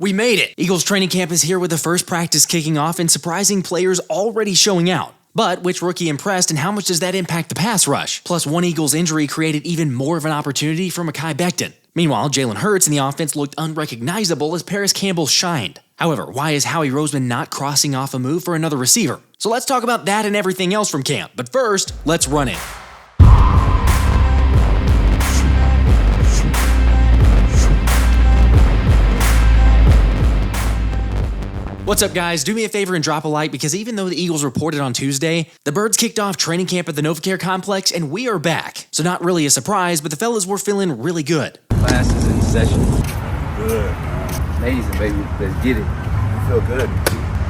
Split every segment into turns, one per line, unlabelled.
We made it! Eagles training camp is here with the first practice kicking off and surprising players already showing out. But which rookie impressed and how much does that impact the pass rush? Plus, one Eagles injury created even more of an opportunity for Mekhi Becton. Meanwhile, Jalen Hurts in the offense looked unrecognizable as Paris Campbell shined. However, why is Howie Roseman not crossing off a move for another receiver? So let's talk about that and everything else from camp. But first, let's run it. What's up, guys? Do me a favor and drop a like because even though the Eagles reported on Tuesday, the Birds kicked off training camp at the Novacare Complex and we are back. So not really a surprise, but the fellas were feeling really good.
Class is in session. Good. Amazing, baby. Let's get it.
I feel good.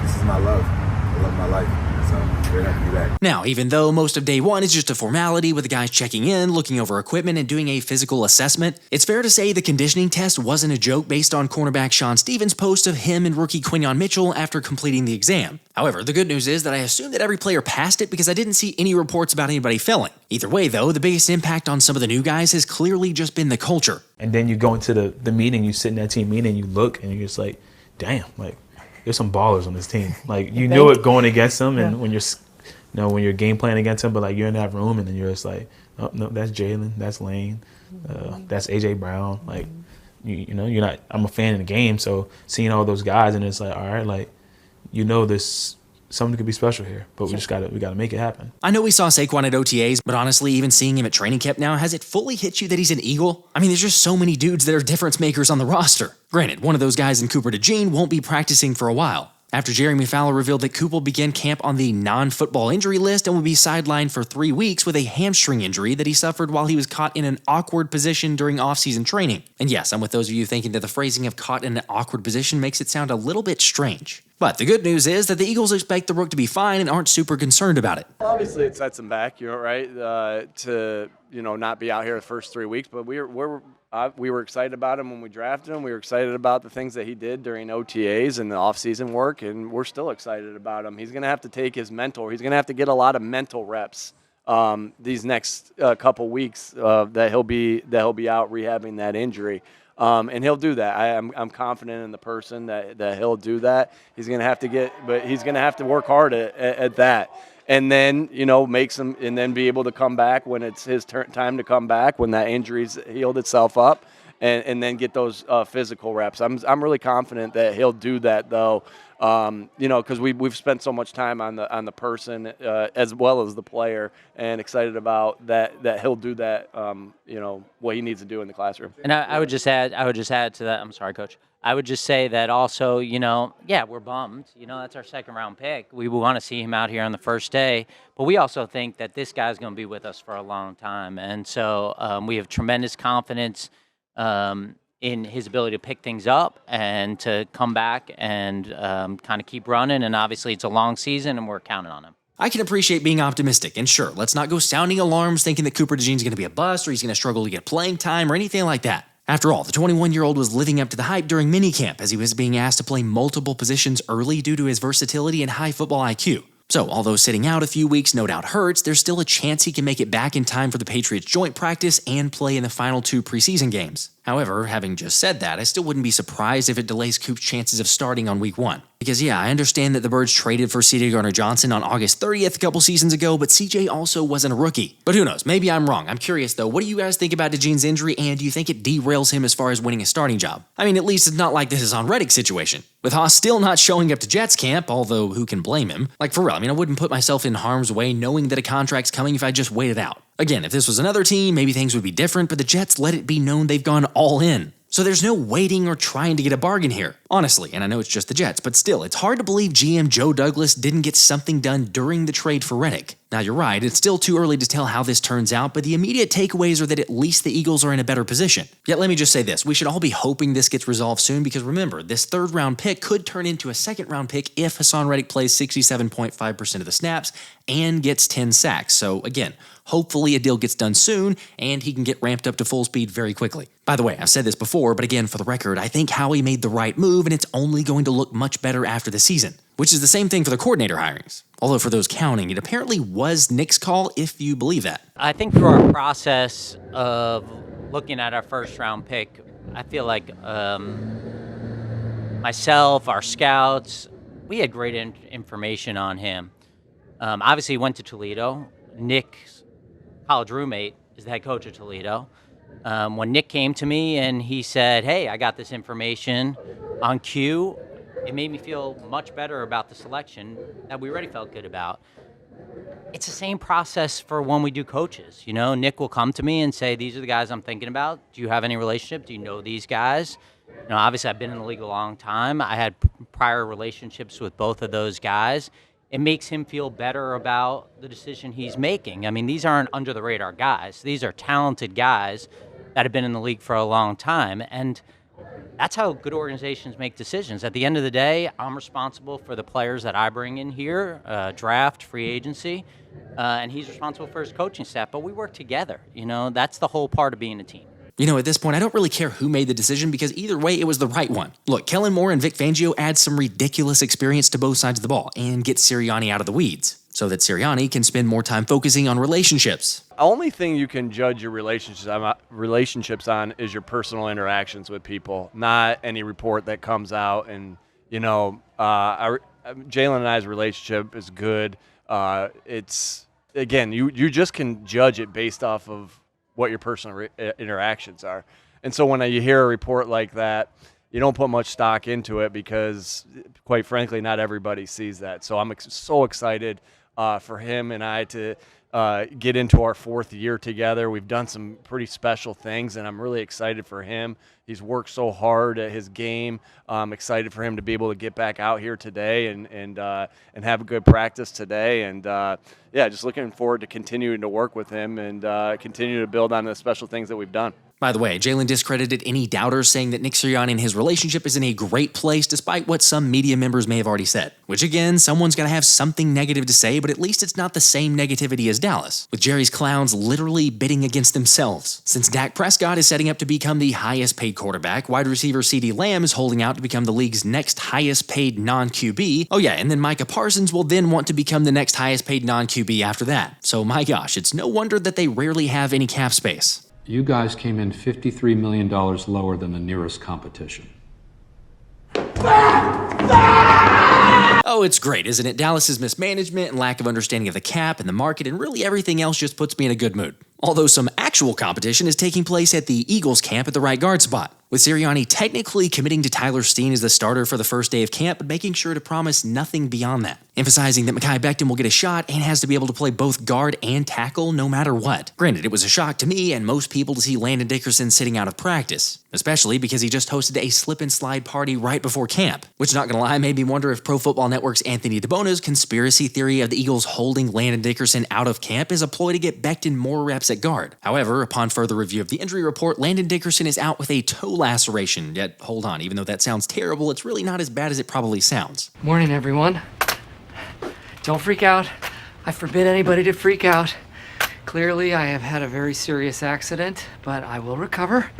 This is my love. I love my life. So great to be back.
Now, even though most of day one is just a formality with the guys checking in, looking over equipment, and doing a physical assessment, it's fair to say the conditioning test wasn't a joke based on cornerback Sean Stevens' post of him and rookie Quinyon Mitchell after completing the exam. However, the good news is that I assume that every player passed it because I didn't see any reports about anybody failing. Either way, though, the biggest impact on some of the new guys has clearly just been the culture.
And then you go into the meeting, you sit in that team meeting, you look, and you're just like, damn, like, there's some ballers on this team. Like, you knew it going against them, and when you're game playing against them, but like you're in that room and then you're just like, oh no, that's Jalen, that's Lane, that's AJ Brown. Like, you know, you're not. I'm a fan of the game, so seeing all those guys and it's like, all right, like, you know, this something could be special here, but we gotta make it happen.
I know we saw Saquon at OTAs, but honestly, even seeing him at training camp now, has it fully hit you that he's an Eagle? I mean, there's just so many dudes that are difference makers on the roster. Granted, one of those guys in Cooper DeJean won't be practicing for a while. After Jeremy Fowler revealed that Coop will begin camp on the non-football injury list and will be sidelined for 3 weeks with a hamstring injury that he suffered while he was caught in an awkward position during off-season training. And yes, I'm with those of you thinking that the phrasing of caught in an awkward position makes it sound a little bit strange. But the good news is that the Eagles expect the Rook to be fine and aren't super concerned about it.
Obviously, it sets him back, right, to not be out here the first 3 weeks. But we were excited about him when we drafted him. We were excited about the things that he did during OTAs and the offseason work, and we're still excited about him. He's going to have to take his mental. He's going to have to get a lot of mental reps these next couple weeks that he'll be out rehabbing that injury. And he'll do that. I'm confident in the person that he'll do that. He's going to have to work hard at that. And then, and then be able to come back when it's his time to come back, when that injury's healed itself up, and then get those physical reps. I'm really confident that he'll do that, though, because we've spent so much time on the person as well as the player, and excited about that he'll do that, what he needs to do in the classroom.
And I would just add to that. I'm sorry, Coach. I would just say that also, we're bummed. That's our second-round pick. We want to see him out here on the first day. But we also think that this guy's going to be with us for a long time. And so we have tremendous confidence in his ability to pick things up and to come back and kind of keep running. And obviously it's a long season, and we're counting on him.
I can appreciate being optimistic, and sure, let's not go sounding alarms thinking that Cooper DeJean's going to be a bust or he's going to struggle to get playing time or anything like that. After all, the 21-year-old was living up to the hype during minicamp as he was being asked to play multiple positions early due to his versatility and high football IQ. So, although sitting out a few weeks no doubt hurts, there's still a chance he can make it back in time for the Patriots' joint practice and play in the final 2 preseason games. However, having just said that, I still wouldn't be surprised if it delays Coop's chances of starting on week 1. Because yeah, I understand that the Birds traded for C.J. Gardner-Johnson on August 30th a couple seasons ago, but C.J. also wasn't a rookie. But who knows, maybe I'm wrong. I'm curious though, what do you guys think about DeJean's injury, and do you think it derails him as far as winning a starting job? I mean, at least it's not like this is Haason Reddick's situation. With Haas still not showing up to Jets camp, although who can blame him? Like for real, I wouldn't put myself in harm's way knowing that a contract's coming if I just waited out. Again, if this was another team, maybe things would be different, but the Jets let it be known they've gone all in. So there's no waiting or trying to get a bargain here. Honestly, and I know it's just the Jets, but still, it's hard to believe GM Joe Douglas didn't get something done during the trade for Reddick. Now you're right, it's still too early to tell how this turns out, but the immediate takeaways are that at least the Eagles are in a better position. Yet let me just say this, we should all be hoping this gets resolved soon because remember, this 3rd round pick could turn into a 2nd round pick if Haason Reddick plays 67.5% of the snaps and gets 10 sacks. So again, hopefully a deal gets done soon and he can get ramped up to full speed very quickly. By the way, I've said this before, but again, for the record, I think Howie made the right move and it's only going to look much better after the season, which is the same thing for the coordinator hirings. Although for those counting, it apparently was Nick's call, if you believe that.
I think through our process of looking at our 1st round pick, I feel like myself, our scouts, we had great information on him. Obviously, he went to Toledo. Nick's college roommate is the head coach of Toledo. When Nick came to me and he said, hey, I got this information on Q, it made me feel much better about the selection that we already felt good about. It's the same process for when we do coaches. You know, Nick will come to me and say, these are the guys I'm thinking about. Do you have any relationship? Do you know these guys? You know, obviously, I've been in the league a long time. I had prior relationships with both of those guys. It makes him feel better about the decision he's making. I mean, these aren't under-the-radar guys. These are talented guys that have been in the league for a long time. And that's how good organizations make decisions. At the end of the day, I'm responsible for the players that I bring in here, draft, free agency, and he's responsible for his coaching staff. But we work together. You know, that's the whole part of being a team.
You know, at this point, I don't really care who made the decision because either way, it was the right one. Look, Kellen Moore and Vic Fangio add some ridiculous experience to both sides of the ball and get Sirianni out of the weeds so that Sirianni can spend more time focusing on relationships.
The only thing you can judge your relationships on is your personal interactions with people, not any report that comes out. And, you know, Jalen and I's relationship is good. It's, again, you just can judge it based off of what your personal interactions are. And so when you hear a report like that, you don't put much stock into it because, quite frankly, not everybody sees that. So I'm so excited for him and I to get into our fourth year together. We've done some pretty special things, and I'm really excited for him. He's worked so hard at his game. I'm excited for him to be able to get back out here today and have a good practice today. And, yeah, just looking forward to continuing to work with him and continue to build on the special things that we've done.
By the way, Jalen discredited any doubters, saying that Nick Sirianni and his relationship is in a great place despite what some media members may have already said. Which again, someone's going to have something negative to say, but at least it's not the same negativity as Dallas, with Jerry's clowns literally bidding against themselves. Since Dak Prescott is setting up to become the highest paid quarterback, wide receiver CeeDee Lamb is holding out to become the league's next highest paid non-QB. Oh yeah, and then Micah Parsons will then want to become the next highest paid non-QB after that. So my gosh, it's no wonder that they rarely have any cap space.
You guys came in $53 million lower than the nearest competition.
Oh, it's great, isn't it? Dallas's mismanagement and lack of understanding of the cap and the market and really everything else just puts me in a good mood. Although some actual competition is taking place at the Eagles camp at the right guard spot, with Sirianni technically committing to Tyler Steen as the starter for the first day of camp, but making sure to promise nothing beyond that, emphasizing that Mekhi Becton will get a shot and has to be able to play both guard and tackle no matter what. Granted, it was a shock to me and most people to see Landon Dickerson sitting out of practice, especially because he just hosted a slip and slide party right before camp, which, not gonna lie, made me wonder if Pro Football Network's Anthony DeBona's conspiracy theory of the Eagles holding Landon Dickerson out of camp is a ploy to get Becton more reps at guard. However, upon further review of the injury report, Landon Dickerson is out with a toe laceration. Yet, hold on, even though that sounds terrible, it's really not as bad as it probably sounds.
Morning, everyone. Don't freak out. I forbid anybody to freak out. Clearly, I have had a very serious accident, but I will recover,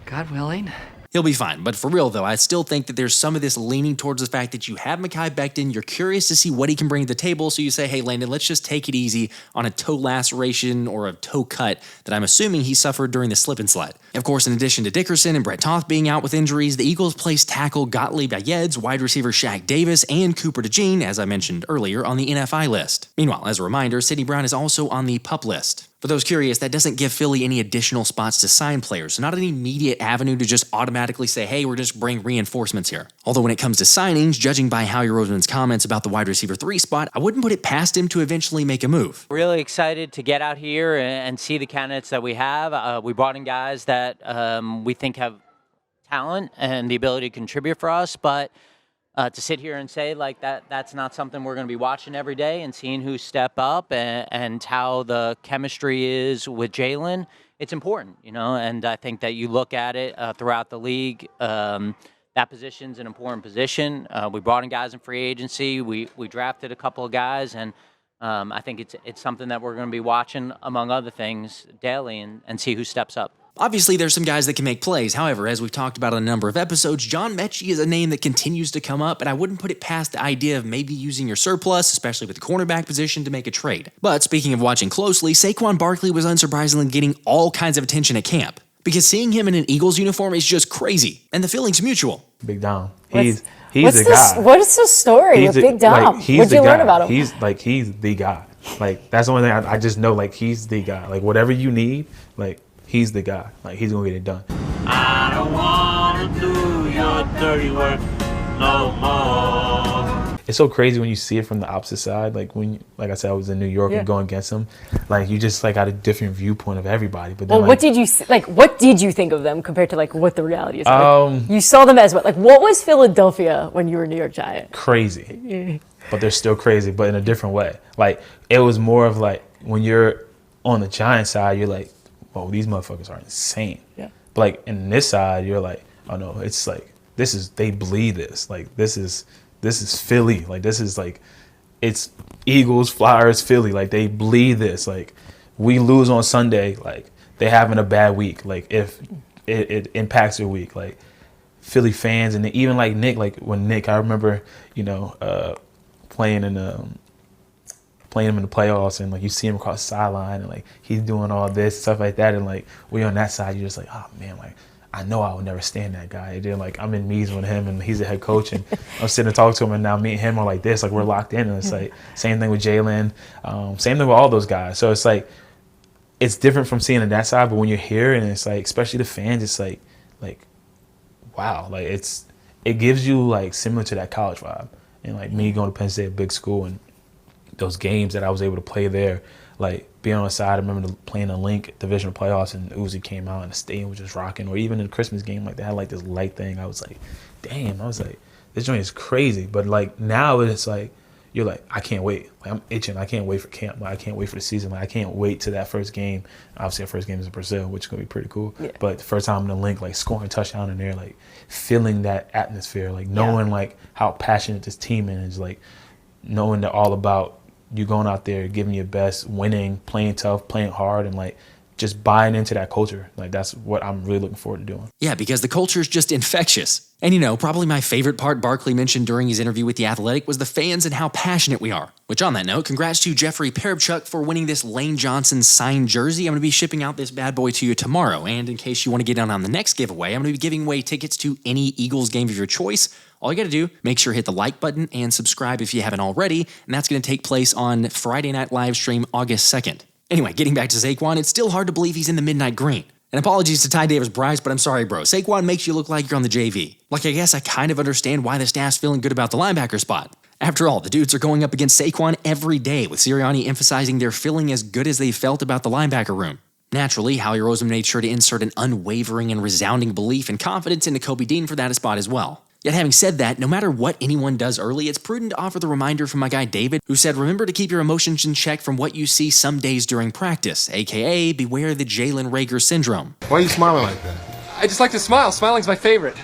God willing.
He'll be fine, but for real though, I still think that there's some of this leaning towards the fact that you have Mekhi Becton, you're curious to see what he can bring to the table, so you say, hey Landon, let's just take it easy on a toe laceration or a toe cut that I'm assuming he suffered during the slip and slide. Of course, in addition to Dickerson and Brett Toth being out with injuries, the Eagles placed tackle Gottlieb Ayeds, wide receiver Shaq Davis, and Cooper DeJean, as I mentioned earlier, on the NFI list. Meanwhile, as a reminder, Sidney Brown is also on the PUP list. For those curious, that doesn't give Philly any additional spots to sign players, so not an immediate avenue to just automatically say, hey, we're just bring reinforcements here. Although when it comes to signings, judging by Howie Roseman's comments about the wide receiver 3 spot, I wouldn't put it past him to eventually make a move.
Really excited to get out here and see the candidates that we have. We brought in guys that we think have talent and the ability to contribute for us, but to sit here and say like that's not something we're going to be watching every day and seeing who step up and how the chemistry is with Jalen, it's important, you know, and I think that you look at it throughout the league, that position's an important position. We brought in guys in free agency. We drafted a couple of guys, and I think it's something that we're going to be watching, among other things, daily and see who steps up.
Obviously, there's some guys that can make plays. However, as we've talked about on a number of episodes, John Metchie is a name that continues to come up, and I wouldn't put it past the idea of maybe using your surplus, especially with the cornerback position, to make a trade. But speaking of watching closely, Saquon Barkley was unsurprisingly getting all kinds of attention at camp. Because seeing him in an Eagles uniform is just crazy, and the feeling's mutual.
Big Dom. He's the guy.
What is the story with Big Dom? What'd you learn about him?
He's the guy. Like, that's the only thing I just know. Like, he's the guy. Like, whatever you need, like, he's the guy. Like, he's gonna get it done.
I don't wanna do your dirty work no more.
It's so crazy when you see it from the opposite side. Like, like I said, I was in New York and going against him. Like, you just got a different viewpoint of everybody. But then,
what did you think of them compared to what the reality is? You saw them as what? Like, what was Philadelphia when you were a New York Giant?
Crazy, but they're still crazy, but in a different way. Like, it was more of when you're on the Giant side, you're like, "Whoa, these motherfuckers are insane."
Yeah.
But in this side, you're like, "Oh no, it's they bleed this. Like, this is Philly. Like, this is it's Eagles, Flyers, Philly. Like, they bleed this. Like, we lose on Sunday. Like, they having a bad week. Like, if it impacts their week. Like, Philly fans and even Nick. Like, when Nick, I remember, playing him in the playoffs, and you see him across the sideline, and he's doing all this stuff like that, and we on that side, you're just oh man, I know I would never stand that guy. And then I'm in meetings with him, and he's the head coach, and I'm sitting and talking to him, and now me and him are like this, we're locked in, and it's same thing with Jalen, same thing with all those guys. So it's it's different from seeing it that side, but when you're here, and it's especially the fans, it's wow, it gives you similar to that college vibe, and me going to Penn State, a big school, and those games that I was able to play there, being on the side. I remember playing a Link divisional playoffs, and Uzi came out and the stadium was just rocking. Or even in the Christmas game, they had this light thing. I was damn. I was this joint is crazy. But now it's you're I can't wait. I'm itching. I can't wait for camp. I can't wait for the season. I can't wait to that first game. Obviously, our first game is in Brazil, which is gonna be pretty cool. Yeah. But the first time in the Link, scoring a touchdown in there, feeling that atmosphere, knowing how passionate this team is, knowing they're all about you going out there, giving your best, winning, playing tough, playing hard, and just buying into that culture. That's what I'm really looking forward to doing.
Yeah, because the culture is just infectious. And probably my favorite part Barkley mentioned during his interview with The Athletic was the fans and how passionate we are. Which on that note, congrats to Jeffrey Peribchuk for winning this Lane Johnson signed jersey. I'm going to be shipping out this bad boy to you tomorrow. And in case you want to get in on the next giveaway, I'm going to be giving away tickets to any Eagles game of your choice. All you got to do, make sure to hit the like button and subscribe if you haven't already, and that's going to take place on Friday night live stream August 2nd. Anyway, getting back to Saquon, it's still hard to believe he's in the midnight green. And apologies to Ty Davis Bryce, but I'm sorry, bro. Saquon makes you look like you're on the JV. I guess I kind of understand why the staff's feeling good about the linebacker spot. After all, the dudes are going up against Saquon every day, with Sirianni emphasizing they're feeling as good as they felt about the linebacker room. Naturally, Howie Roseman made sure to insert an unwavering and resounding belief and confidence in Nakobe Dean for that spot as well. Yet having said that, no matter what anyone does early, it's prudent to offer the reminder from my guy David, who said, remember to keep your emotions in check from what you see some days during practice, aka beware the Jalen Reagor syndrome.
Why are you smiling like that?
I just like to smile. Smiling's my favorite.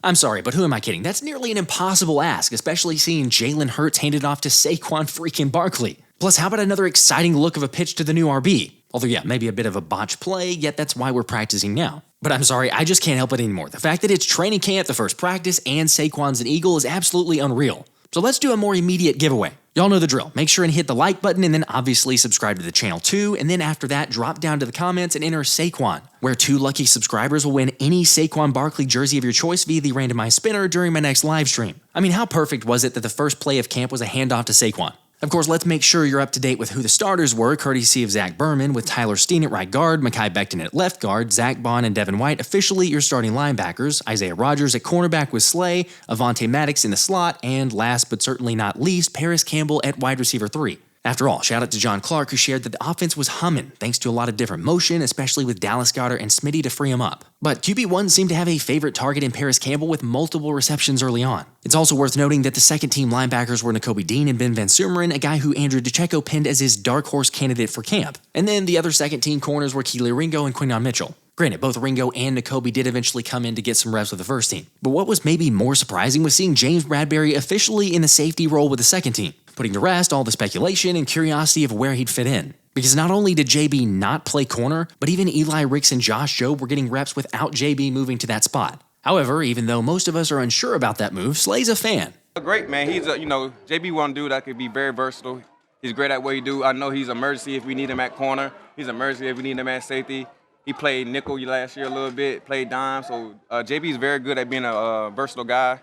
I'm sorry, but who am I kidding? That's nearly an impossible ask, especially seeing Jalen Hurts handed off to Saquon freaking Barkley. Plus, how about another exciting look of a pitch to the new RB? Although, yeah, maybe a bit of a botched play, yet that's why we're practicing now. But I'm sorry, I just can't help it anymore. The fact that it's training camp, the first practice, and Saquon's an Eagle is absolutely unreal. So let's do a more immediate giveaway. Y'all know the drill. Make sure and hit the like button and then obviously subscribe to the channel too. And then after that, drop down to the comments and enter Saquon, where 2 lucky subscribers will win any Saquon Barkley jersey of your choice via the randomized spinner during my next live stream. I mean, how perfect was it that the first play of camp was a handoff to Saquon? Of course, let's make sure you're up to date with who the starters were, courtesy of Zach Berman, with Tyler Steen at right guard, Mekhi Becton at left guard, Zack Baun and Devin White officially your starting linebackers, Isaiah Rodgers at cornerback with Slay, Avonte Maddox in the slot, and last but certainly not least, Paris Campbell at wide receiver 3. After all, shout out to John Clark, who shared that the offense was humming thanks to a lot of different motion, especially with Dallas Goedert and Smitty to free him up. But QB1 seemed to have a favorite target in Paris Campbell with multiple receptions early on. It's also worth noting that the second team linebackers were Nakobe Dean and Ben Van Sumeren, a guy who Andrew DeCecco pinned as his dark horse candidate for camp. And then the other second team corners were Kelee Ringo and Quinyon Mitchell. Granted, both Ringo and Nakobe did eventually come in to get some reps with the first team. But what was maybe more surprising was seeing James Bradberry officially in the safety role with the second team, putting to rest all the speculation and curiosity of where he'd fit in. Because not only did JB not play corner, but even Eli Ricks and Josh Jobe were getting reps without JB moving to that spot. However, even though most of us are unsure about that move, Slay's a fan.
Great, man. He's a, JB one dude that could be very versatile. He's great at what he do. I know he's emergency if we need him at corner. He's emergency if we need him at safety. He played nickel last year a little bit, played dime. So JB is very good at being a versatile guy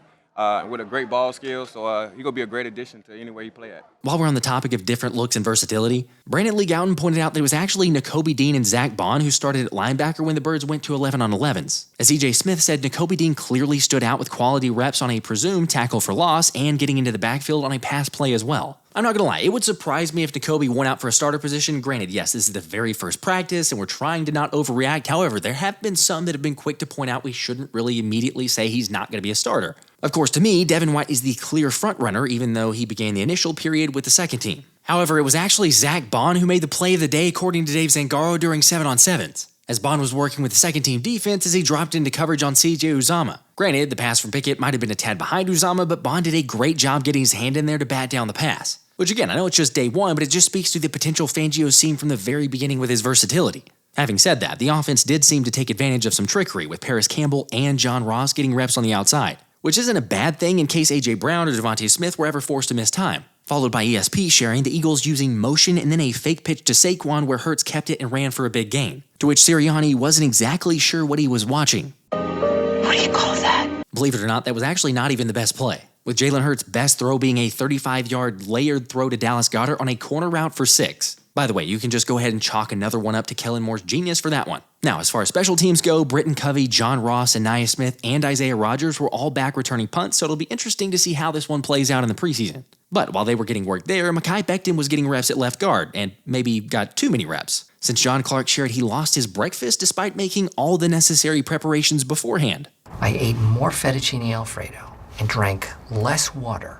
with a great ball skill. So he's going to be a great addition to anywhere he play at.
While we're on the topic of different looks and versatility, Brandon Lee Gowton pointed out that it was actually Nakobe Dean and Zack Baun who started at linebacker when the Birds went to 11 on 11s. As EJ Smith said, Nakobe Dean clearly stood out with quality reps on a presumed tackle for loss and getting into the backfield on a pass play as well. I'm not gonna lie, it would surprise me if Nakobe went out for a starter position. Granted, yes, this is the very first practice and we're trying to not overreact. However, there have been some that have been quick to point out we shouldn't really immediately say he's not gonna be a starter. Of course, to me, Devin White is the clear frontrunner, even though he began the initial period with the second team. However, it was actually Zack Baun who made the play of the day according to Dave Zangaro during 7-on-7s, as Baun was working with the second team defense as he dropped into coverage on CJ Uzomah. Granted, the pass from Pickett might have been a tad behind Uzomah, but Baun did a great job getting his hand in there to bat down the pass. Which again, I know it's just day one, but it just speaks to the potential Fangio's seen from the very beginning with his versatility. Having said that, the offense did seem to take advantage of some trickery with Paris Campbell and John Ross getting reps on the outside, which isn't a bad thing in case A.J. Brown or Devontae Smith were ever forced to miss time. Followed by ESP sharing the Eagles using motion and then a fake pitch to Saquon where Hurts kept it and ran for a big gain, to which Sirianni wasn't exactly sure what he was watching.
What do you call that?
Believe it or not, that was actually not even the best play, with Jalen Hurts' best throw being a 35-yard layered throw to Dallas Goedert on a corner route for 6. By the way, you can just go ahead and chalk another one up to Kellen Moore's genius for that one. Now, as far as special teams go, Britton Covey, John Ross, Anaya Smith, and Isaiah Rodgers were all back returning punts, so it'll be interesting to see how this one plays out in the preseason. But while they were getting work there, Mekhi Becton was getting reps at left guard, and maybe got too many reps, since John Clark shared he lost his breakfast despite making all the necessary preparations beforehand.
I ate more fettuccine Alfredo and drank less water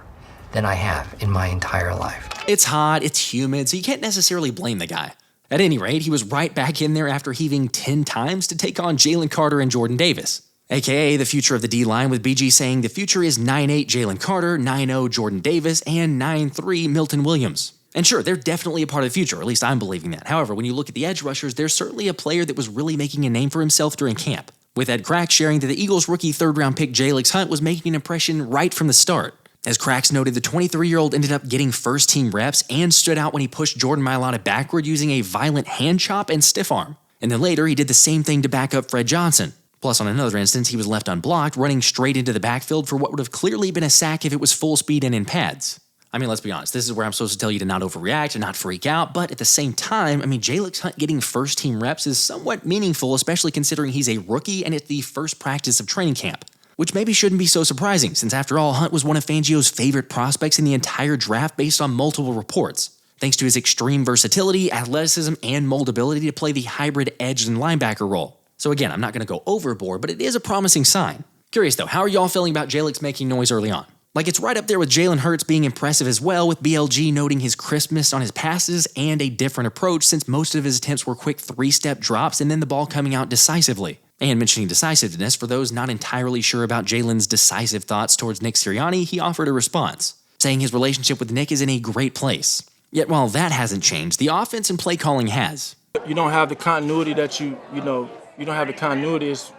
than I have in my entire life.
It's hot, it's humid, so you can't necessarily blame the guy. At any rate, he was right back in there after heaving 10 times to take on Jalen Carter and Jordan Davis, aka the future of the D-line, with BG saying the future is 9-8 Jalen Carter, 9-0 Jordan Davis, and 9-3 Milton Williams. And sure, they're definitely a part of the future, or at least I'm believing that. However, when you look at the edge rushers, there's certainly a player that was really making a name for himself during camp, with Ed Crack sharing that the Eagles' rookie third-round pick Jalyx Hunt was making an impression right from the start. As Cracks noted, the 23-year-old ended up getting first-team reps and stood out when he pushed Jordan Mailata backward using a violent hand chop and stiff arm. And then later, he did the same thing to back up Fred Johnson. Plus, on another instance, he was left unblocked, running straight into the backfield for what would have clearly been a sack if it was full speed and in pads. I mean, let's be honest, this is where I'm supposed to tell you to not overreact and not freak out, but at the same time, Jalyx Hunt getting first-team reps is somewhat meaningful, especially considering he's a rookie and it's the first practice of training camp. Which maybe shouldn't be so surprising, since after all, Hunt was one of Fangio's favorite prospects in the entire draft based on multiple reports, thanks to his extreme versatility, athleticism, and moldability to play the hybrid edge and linebacker role. So again, I'm not going to go overboard, but it is a promising sign. Curious though, how are y'all feeling about Jalyx making noise early on? Like, it's right up there with Jalen Hurts being impressive as well, with BLG noting his crispness on his passes and a different approach since most of his attempts were quick 3-step drops and then the ball coming out decisively. And mentioning decisiveness, for those not entirely sure about Jalen's decisive thoughts towards Nick Sirianni, he offered a response, saying his relationship with Nick is in a great place. Yet while that hasn't changed, the offense and play calling has.
You don't have the continuity that you don't have the continuity. It's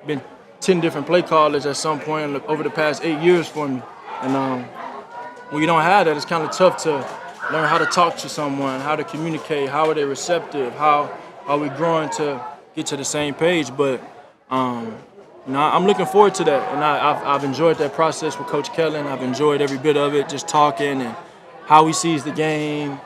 been 10 different play callers at some point over the past 8 years for me. And when you don't have that, it's kind of tough to learn how to talk to someone, how to communicate, how are they receptive, how are we growing to get to the same page. But I'm looking forward to that, and I've enjoyed that process with Coach Kellen. I've enjoyed every bit of it, just talking and how he sees the game.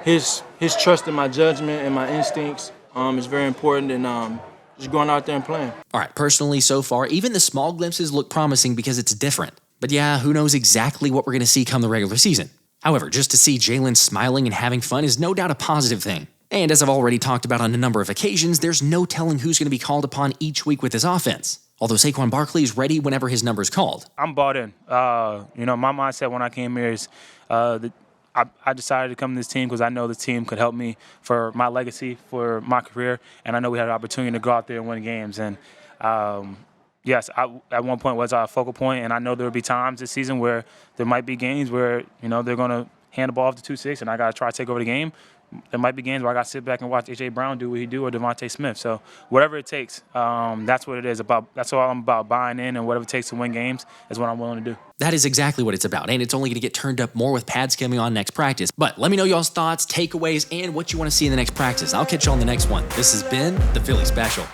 His trust in my judgment and my instincts is very important, and just going out there and playing.
All right, personally, so far, even the small glimpses look promising because it's different. But yeah, who knows exactly what we're going to see come the regular season. However, just to see Jalen smiling and having fun is no doubt a positive thing. And as I've already talked about on a number of occasions, there's no telling who's going to be called upon each week with this offense. Although Saquon Barkley is ready whenever his number's called.
I'm bought in. My mindset when I came here is I decided to come to this team because I know the team could help me for my legacy, for my career, and I know we had an opportunity to go out there and win games. And yes, at one point was our focal point, and I know there will be times this season where there might be games where they're going to hand the ball off to 2-6 and I got to try to take over the game. There might be games where I got to sit back and watch A.J. Brown do what he do or Devontae Smith. So whatever it takes, that's what it is about. That's all I'm about, buying in, and whatever it takes to win games is what I'm willing to do.
That is exactly what it's about, and it's only going to get turned up more with pads coming on next practice. But let me know y'all's thoughts, takeaways, and what you want to see in the next practice. I'll catch you on the next one. This has been the Philly Special.